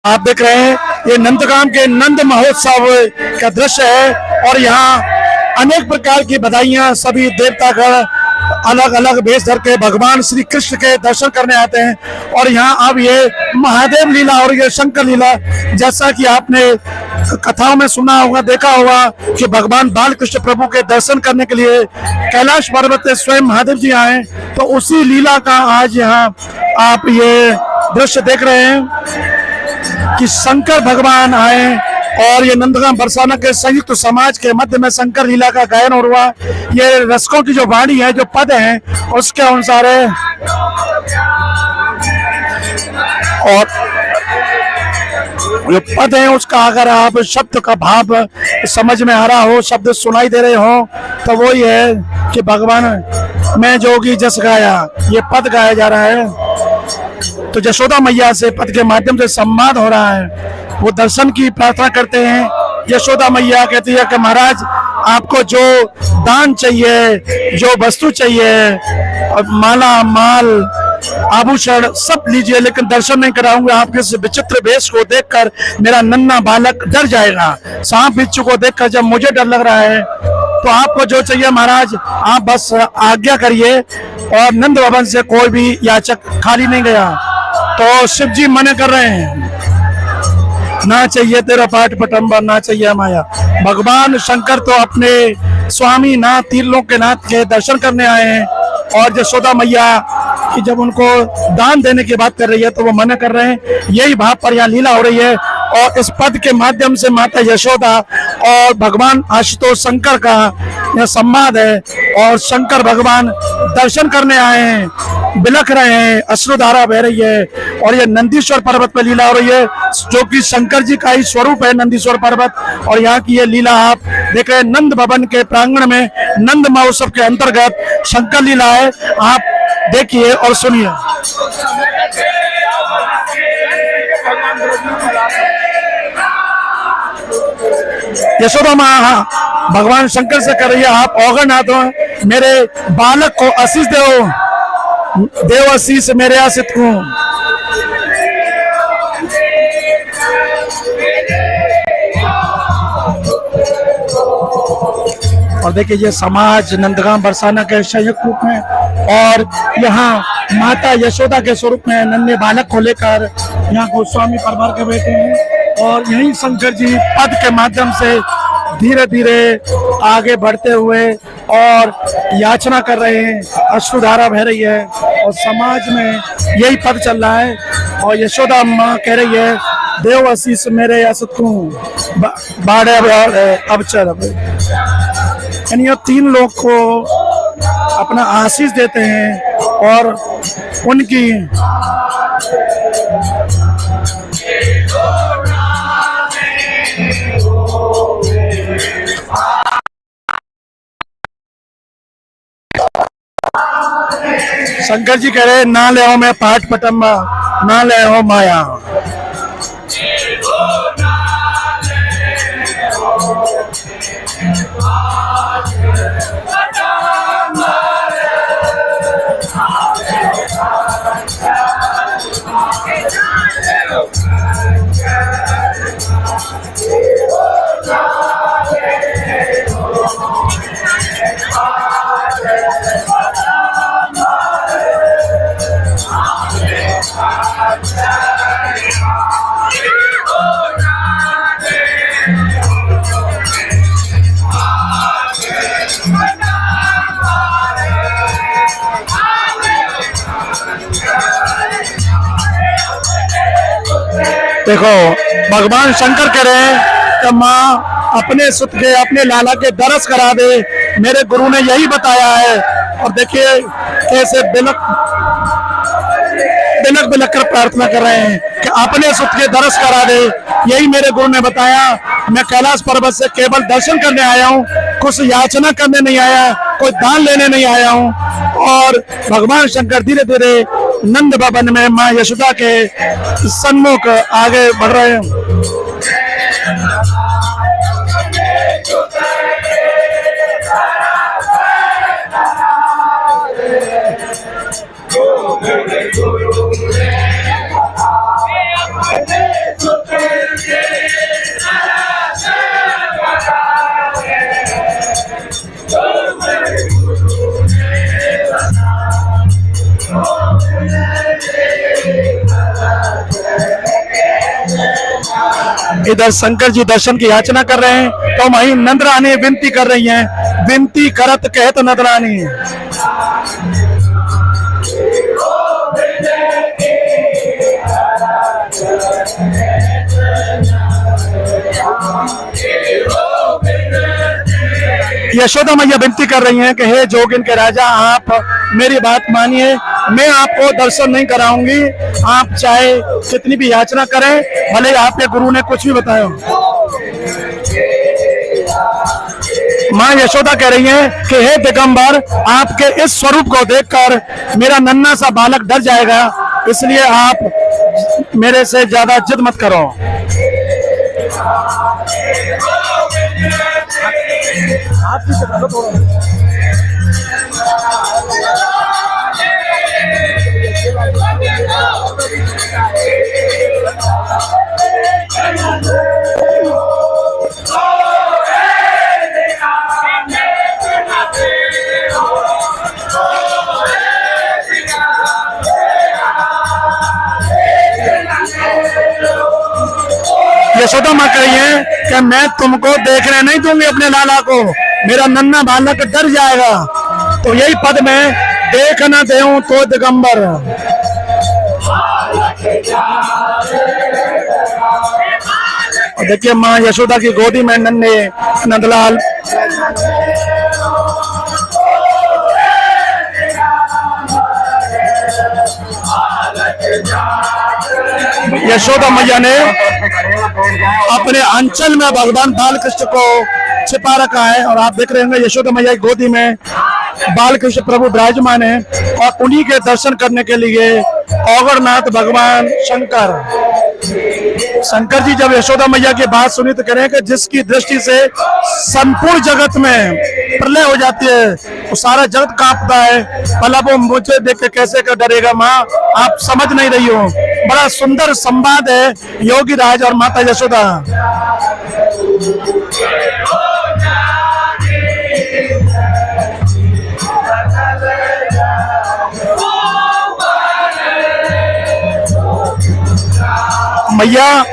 आप देख रहे हैं ये नंदगांव के नंद महोत्सव का दृश्य है और यहाँ अनेक प्रकार की बधाइयां सभी देवतागण अलग अलग वेश धर के भगवान श्री कृष्ण के दर्शन करने आते हैं। और यहाँ अब ये महादेव लीला और ये शंकर लीला, जैसा कि आपने कथाओं में सुना होगा, देखा होगा कि भगवान बालकृष्ण प्रभु के दर्शन करने के लिए कैलाश पर्वत से स्वयं महादेव जी आए, तो उसी लीला का आज यहाँ आप ये दृश्य देख रहे हैं कि शंकर भगवान आए और ये नंदगांव बरसाना के संयुक्त समाज के मध्य में शंकर लीला का गायन हो रहा है। ये रसिकों की जो वाणी है, जो पद हैं, उसके अनुसार है। और जो पद है उसका अगर आप शब्द का भाव समझ में आ रहा हो, शब्द सुनाई दे रहे हो, तो वो ये है कि भगवान मैं जोगी जस गाया, ये पद गाया जा रहा है। तो यशोदा मैया से पद के माध्यम से संवाद हो रहा है, वो दर्शन की प्रार्थना करते हैं। यशोदा मैया कहती है कि महाराज आपको जो दान चाहिए, जो वस्तु चाहिए, माला माल आभूषण सब लीजिए, लेकिन दर्शन नहीं कराऊंगा। आपके इस विचित्र वेश को देखकर मेरा नन्हा बालक डर जाएगा। सांप बिच्छू को देखकर जब मुझे डर लग रहा है, तो आपको जो चाहिए महाराज आप बस आज्ञा करिए। और नंद भवन से कोई भी याचक खाली नहीं गया। तो शिव जी मना कर रहे हैं, ना चाहिए तेरा पाठ पटंबर, ना चाहिए माया। भगवान शंकर तो अपने स्वामी नाथ, तीर्लोक के नाथ के दर्शन करने आए हैं। और यशोदा मैया कि जब उनको दान देने की बात कर रही है तो वो मना कर रहे हैं। यही भाव पर यहाँ लीला हो रही है। और इस पद के माध्यम से माता यशोदा और भगवान आशुतोष शंकर का यह संवाद है। और शंकर भगवान दर्शन करने आए हैं, बिलख रहे हैं, अश्रुधारा बह रही है। और ये नंदीश्वर पर्वत पर लीला हो रही है, जो कि शंकर जी का ही स्वरूप है, नंदीश्वर पर्वत। और यहाँ की ये लीला आप देख रहे हैं नंद भवन के प्रांगण में, नंद महोत्सव के अंतर्गत शंकर लीला है। आप देखिए और सुनिए। यशोदा माँ भगवान शंकर से कर रही है, आप औगणनाथ हो, मेरे बालक को आशीष दो, देव आशीष मेरे आशित को। और देखिए ये समाज नंदगांव बरसाना के संयुक्त रूप में, और यहाँ माता यशोदा के स्वरूप में नन्हे बालक को लेकर यहाँ गोस्वामी परिवार के बैठे हैं। और यही शंकर जी पद के माध्यम से धीरे धीरे आगे बढ़ते हुए और याचना कर रहे हैं, अश्रुधारा बह रही है। और समाज में यही पद चल रहा है। और यशोदा माँ कह रही है, देव आशीष मेरे असतु बाड़े अब चल। यानी ये तीन लोग को अपना आशीष देते हैं और उनकी शंकर जी कह रहे ना ले हो मैं पाठ पटम्बा, ना ले हो माया। देखो भगवान शंकर कह रहे हैं कि माँ अपने सुत के, अपने लाला के दरस करा दे, मेरे गुरु ने यही बताया है। और देखिए कैसे बिलक बिलक कर प्रार्थना कर रहे हैं कि अपने सुत के दरस करा दे, यही मेरे गुरु ने बताया। मैं कैलाश पर्वत से केवल दर्शन करने आया हूँ, कुछ याचना करने नहीं आया, कोई दान लेने नहीं आया हूँ। और भगवान शंकर धीरे धीरे नंद भवन में माँ यशोदा के सन्मुख आगे बढ़ रहे हैं। Go, इधर शंकर जी दर्शन की याचना कर रहे हैं, तो वहीं नंदरानी विनती कर रही हैं, विनती करत कहत नंदरानी। यशोदा मैया विनती कर रही हैं कि हे जोगिन के राजा, आप मेरी बात मानिए, मैं आपको दर्शन नहीं कराऊंगी, आप चाहे कितनी भी याचना करें, भले आपके गुरु ने कुछ भी बताया। माँ यशोदा कह रही हैं कि हे दिगंबर, आपके इस स्वरूप को देखकर मेरा नन्हा सा बालक डर जाएगा, इसलिए आप मेरे से ज्यादा जिद मत करो। यशोदा माँ कह रही है कि मैं तुमको देखने नहीं दूंगी अपने लाला को, मेरा नन्हा बालक डर जाएगा, तो यही पद में देख न देऊं तो दिगंबर। और देखिए माँ यशोदा की गोदी में नन्हे नंदलाल यशोदा मैया ने अपने अंचल में भगवान बाल कृष्ण को छिपा रखा है, और आप देख रहे होंगे यशोदा मैया की गोदी में बाल कृष्ण प्रभु विराजमान है, और उन्हीं के दर्शन करने के लिए औगरनाथ भगवान शंकर जी जब यशोदा मैया की बात सुनी तो कह रहे हैं कि जिसकी दृष्टि से संपूर्ण जगत में प्रलय हो जाती है, वो सारा जगत कांपता है, भला वो मुझे देख के कैसे कर डरेगा। माँ आप समझ नहीं रही हो। बड़ा सुंदर संवाद है योगी राज और माता यशोदा। मैया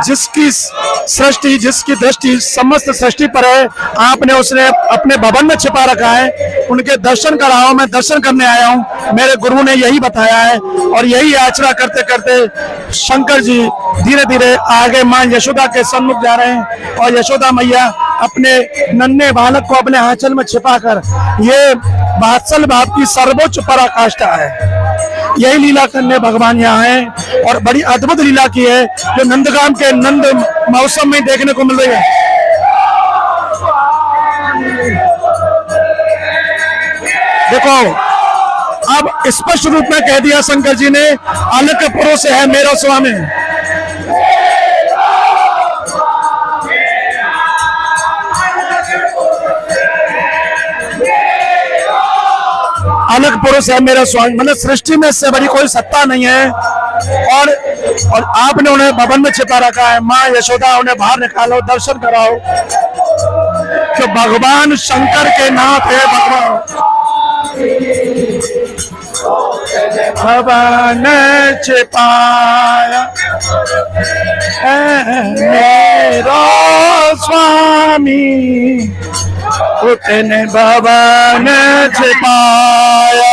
जिसकी सृष्टि, जिसकी दृष्टि समस्त सृष्टि पर है, आपने उसने अपने भवन में छिपा रखा है, उनके दर्शन कराओ, मैं दर्शन करने आया हूँ, मेरे गुरु ने यही बताया है। और यही याचना करते करते शंकर जी धीरे धीरे आगे मां यशोदा के सम्मुख जा रहे हैं, और यशोदा मैया अपने नन्हे बालक को अपने आंचल में छिपाकर, ये वात्सल भाव की सर्वोच्च पराकाष्ठा है। यही लीला करने भगवान यहाँ है, और बड़ी अद्भुत लीला की है जो नंदगाम के नंद मौसम में देखने को मिल रही है। देखो अब स्पष्ट रूप में कह दिया शंकर जी ने, अलग पुरुष से है मेरा स्वामी। अलग पुरुष है मेरा स्वामी, मतलब सृष्टि में इससे बड़ी कोई सत्ता नहीं है। और आपने उन्हें भवन में छिपा रखा है। माँ यशोदा उन्हें बाहर निकालो, दर्शन कराओ कि भगवान शंकर के नाथ है। भगवान छिपाया मेरा स्वामी, उतने भगवान छिपाया।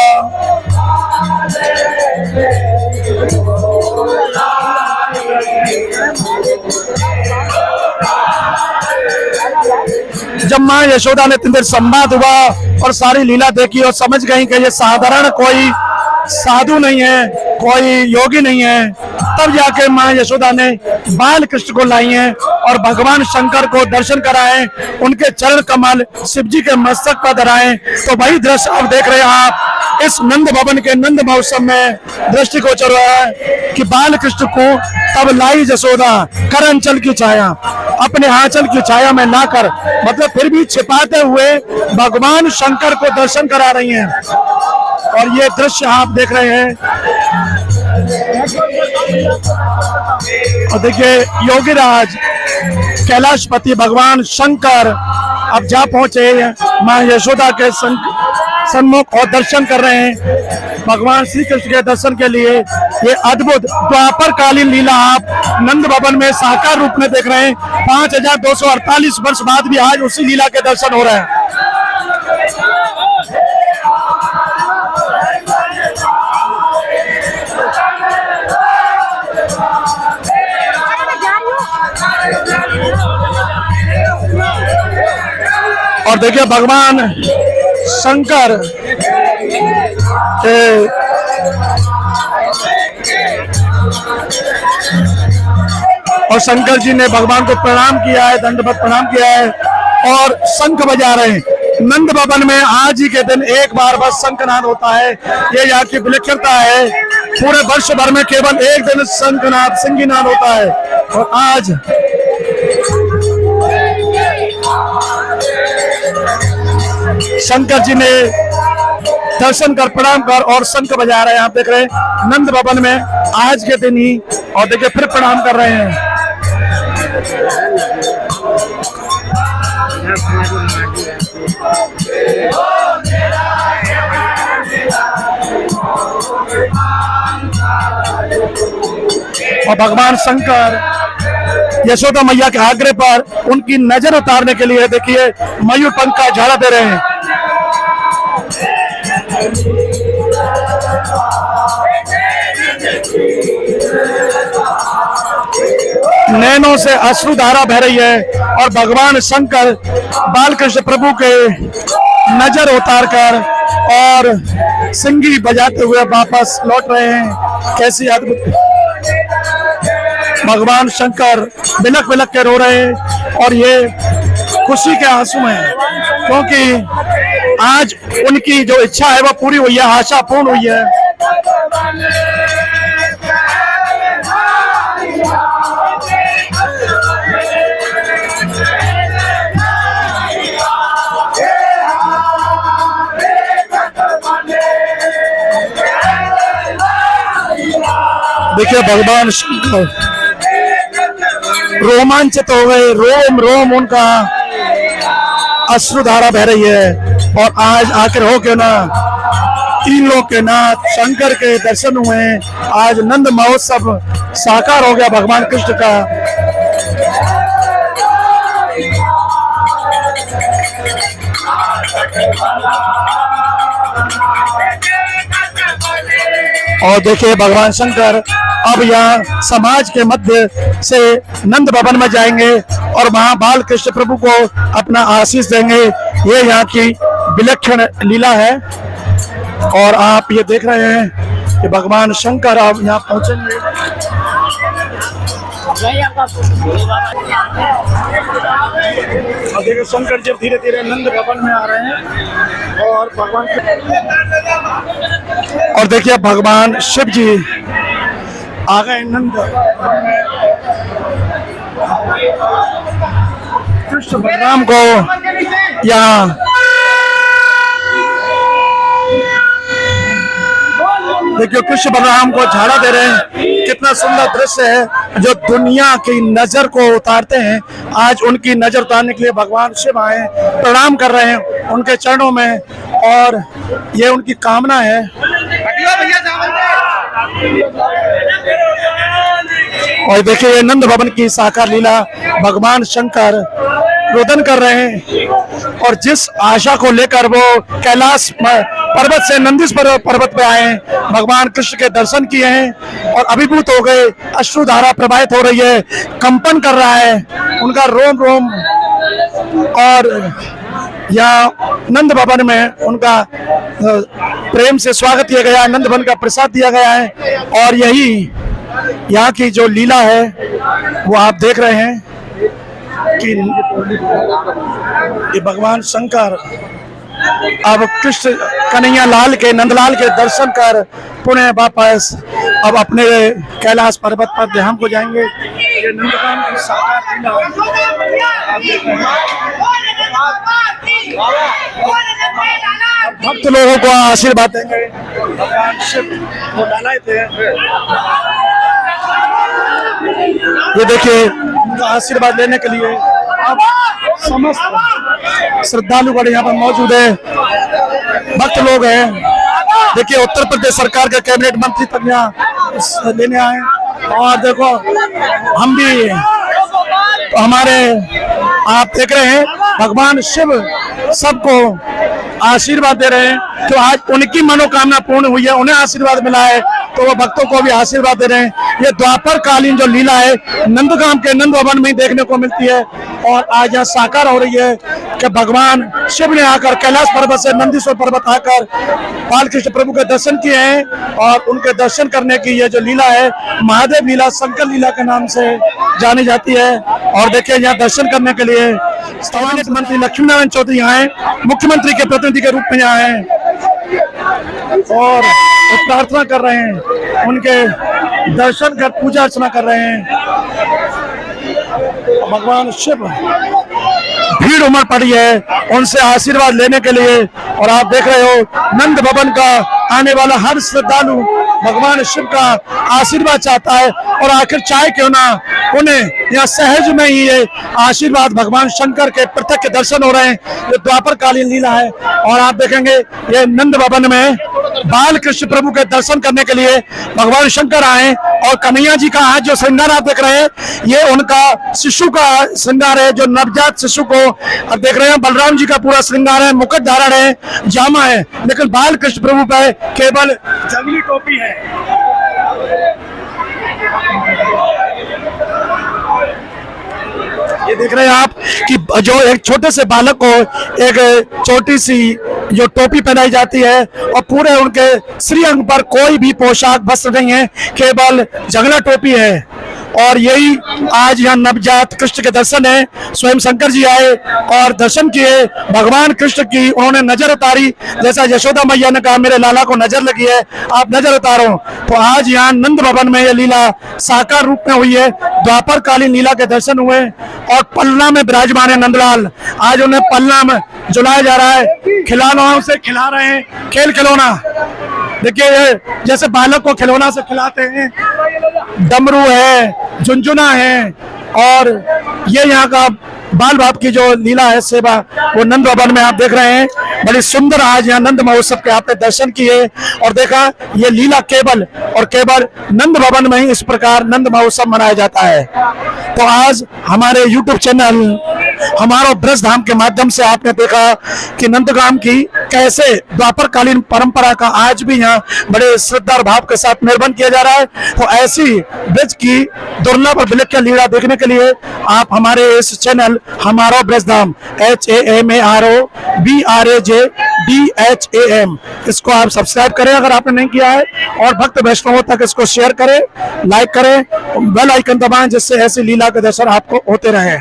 जब माँ यशोदा ने इतनी देर संवाद हुआ और सारी लीला देखी और समझ गई कि ये साधारण कोई साधु नहीं है, कोई योगी नहीं है, तब जाके माँ यशोदा ने बाल कृष्ण को लाई हैं और भगवान शंकर को दर्शन कराए, उनके चरण कमल शिव जी के मस्तक पर धराए। तो वही दृश्य अब देख रहे हैं आप इस नंद भवन के नंद महोत्सव में दृष्टिगोचर हुआ है कि बाल कृष्ण को तब लाई यशोदा कर अंचल की छाया, अपने आंचल की छाया में लाकर, मतलब फिर भी छिपाते हुए भगवान शंकर को दर्शन करा रही हैं। और ये दृश्य आप देख रहे हैं। और देखिए योगीराज कैलाशपति भगवान शंकर अब जा पहुंचे मां यशोदा के सन्मुख और दर्शन कर रहे हैं भगवान श्री कृष्ण के दर्शन के लिए। ये अद्भुत द्वापर कालीन लीला आप नंद भवन में साकार रूप में देख रहे हैं। 5248 वर्ष बाद भी आज उसी लीला के दर्शन हो रहे हैं। और देखिए भगवान शंकर और शंकर जी ने भगवान को प्रणाम किया है, दंडवत प्रणाम किया है और शंख बजा रहे हैं। नंद भवन में आज ही के दिन एक बार बस शंखनाद होता है। ये यहाँ की विलक्षणता है। पूरे वर्ष भर में केवल एक दिन शंखनाद सिंगीनाद होता है और आज शंकर जी ने दर्शन कर प्रणाम कर और शंख बजा रहे हैं। आप देख रहे हैं नंद भवन में आज के दिन ही। और देखिए फिर प्रणाम कर रहे हैं। और भगवान शंकर यशोदा मैया के आग्रह पर उनकी नजर उतारने के लिए देखिए मयूर पंख का झाड़ा दे रहे हैं। नैनों से अश्रुधारा बह रही है और भगवान शंकर बालकृष्ण प्रभु के नजर उतार कर और सिंगी बजाते हुए वापस लौट रहे हैं। कैसी अद्भुत भगवान शंकर बिलक बिलक के रो रहे हैं और ये खुशी के आंसू हैं क्योंकि आज उनकी जो इच्छा है वो पूरी हुई है, आशा पूर्ण हुई है। देखिए भगवान शंकर रोमांचित हो गए, रोम रोम उनका अश्रुधारा बह रही है। और आज आखिर हो क्यों ना तीन लोग के नाथ शंकर के दर्शन हुए। आज नंद महोत्सव साकार हो गया भगवान कृष्ण का। और देखिए भगवान शंकर अब यहाँ समाज के मध्य से नंद भवन में जाएंगे और वहाँ बाल कृष्ण प्रभु को अपना आशीष देंगे। ये यहाँ की विलक्षण लीला है और आप ये देख रहे हैं कि भगवान शंकर अब यहाँ पहुंचेंगे। और देखिए शंकर जी धीरे धीरे नंद भवन में आ रहे हैं और भगवान और देखिए भगवान शिव जी आ गए नंद। कृष्ण बलराम को यहाँ देखिए कृष्ण बलराम को झाड़ा दे रहे हैं। कितना सुंदर दृश्य है जो दुनिया की नजर को उतारते हैं। आज उनकी नजर उतारने के लिए भगवान शिव आए, प्रणाम कर रहे हैं उनके चरणों में और ये उनकी कामना है। और देखिए ये नंद भवन की साकार लीला भगवान शंकर रोदन कर रहे हैं और जिस आशा को लेकर वो कैलाश पर्वत से नंदीश पर्वत पे आए हैं, भगवान कृष्ण के दर्शन किए हैं और अभिभूत हो गए। अश्रुधारा प्रवाहित हो रही है, कंपन कर रहा है उनका रोम रोम। और यहाँ नंद भवन में उनका प्रेम से स्वागत किया गया, नंद भवन का प्रसाद दिया गया है। और यही यहाँ की जो लीला है वो आप देख रहे हैं कि ये भगवान शंकर अब कृष्ण कन्हैया लाल के नंदलाल के दर्शन कर पुणे वापस अब अपने कैलाश पर्वत पर धाम को जाएंगे। ये नंदगान की साकार लीला भक्त लोगों को आशीर्वाद देंगे। भगवान शिव को डालाए थे, ये देखिए उनका आशीर्वाद लेने के लिए अब समस्त श्रद्धालुगण यहाँ पर मौजूद है। भक्त लोग हैं। देखिए उत्तर प्रदेश सरकार के कैबिनेट मंत्री तक यहाँ लेने आए और देखो हम भी हमारे आप देख रहे हैं भगवान शिव सबको आशीर्वाद दे रहे हैं। तो आज उनकी मनोकामना पूर्ण हुई है, उन्हें आशीर्वाद मिला है तो वो भक्तों को भी आशीर्वाद दे रहे हैं। ये द्वापर कालीन जो लीला है नंदगाम के नंद भवन में ही देखने को मिलती है और आज यहाँ साकार हो रही है कि भगवान शिव ने आकर कैलाश पर्वत से नंदीश्वर पर्वत आकर बालकृष्ण प्रभु के दर्शन किए हैं और उनके दर्शन करने की ये जो लीला है महादेव लीला, शंकर लीला के नाम से जानी जाती है। और देखिए यहाँ दर्शन करने के लिए कैबिनेट मंत्री लक्ष्मी नारायण चौधरी यहाँ हैं, मुख्यमंत्री के प्रतिनिधि के रूप में यहाँ हैं और प्रार्थना कर रहे हैं, उनके दर्शन कर पूजा अर्चना कर रहे हैं। भगवान शिव भीड़ उमड़ पड़ी है उनसे आशीर्वाद लेने के लिए और आप देख रहे हो नंद भवन का आने वाला हर श्रद्धालु भगवान शिव का आशीर्वाद चाहता है और आखिर चाहे क्यों ना उन्हें यहाँ सहज में ही ये आशीर्वाद भगवान शंकर के प्रत्यक्ष दर्शन हो रहे हैं। ये द्वापर कालीन लीला है और आप देखेंगे ये नंद भवन में बाल कृष्ण प्रभु के दर्शन करने के लिए भगवान शंकर आए और कन्हैया जी का आज जो श्रृंगार आप देख रहे हैं ये उनका शिशु का श्रृंगार है, जो नवजात शिशु को अब देख रहे हैं। बलराम जी का पूरा श्रृंगार है, मुकुट धारण है, जामा है, लेकिन बाल कृष्ण प्रभु पे केवल जंगली टोपी है। ये देख रहे हैं आप कि जो एक छोटे से बालक को एक छोटी सी जो टोपी पहनाई जाती है और पूरे उनके श्री अंग पर कोई भी पोशाक वस्त्र नहीं है, केवल जंगला टोपी है। और यही आज यहाँ नवजात कृष्ण के दर्शन है। स्वयं शंकर जी आए और दर्शन किए भगवान कृष्ण की, उन्होंने नजर उतारी जैसा यशोदा मैया ने कहा मेरे लाला को नजर लगी है आप नजर उतारो। तो आज यहाँ नंद भवन में यह लीला साकार रूप में हुई है, द्वापर कालीन लीला के दर्शन हुए और पलना में विराजमान है नंदलाल। आज उन्हें पलना में झुलाया जा रहा है, खिलौनों से खिला रहे हैं, खेल खिलौना। देखिए जैसे बालक को खिलौना से खिलाते हैं, डमरू है, झुनझुना है और ये यहाँ का बाल बाप की जो लीला है सेवा वो नंद भवन में आप देख रहे हैं। बड़ी सुंदर आज यहाँ नंद महोत्सव के आपने दर्शन किए और देखा ये लीला केवल और केवल नंद भवन में ही इस प्रकार नंद महोत्सव मनाया जाता है। तो आज हमारे YouTube चैनल हमारा ब्रज धाम के माध्यम से आपने देखा कि नंदगाम की कैसे द्वापर कालीन परंपरा का आज भी यहाँ बड़े श्रद्धा और भाव के साथ निर्वहन किया जा रहा है। तो ऐसी ब्रज की दुर्लभ और विलक्षण लीला देखने के लिए आप हमारे इस चैनल हमारा ब्रज धाम HAMAROBRAJDHAM इसको आप सब्सक्राइब करें अगर आपने नहीं किया है और भक्त वैष्णवों तक इसको शेयर करें, लाइक करें, बेल आइकन दबाएं जिससे ऐसी लीला के दर्शन आपको होते रहे।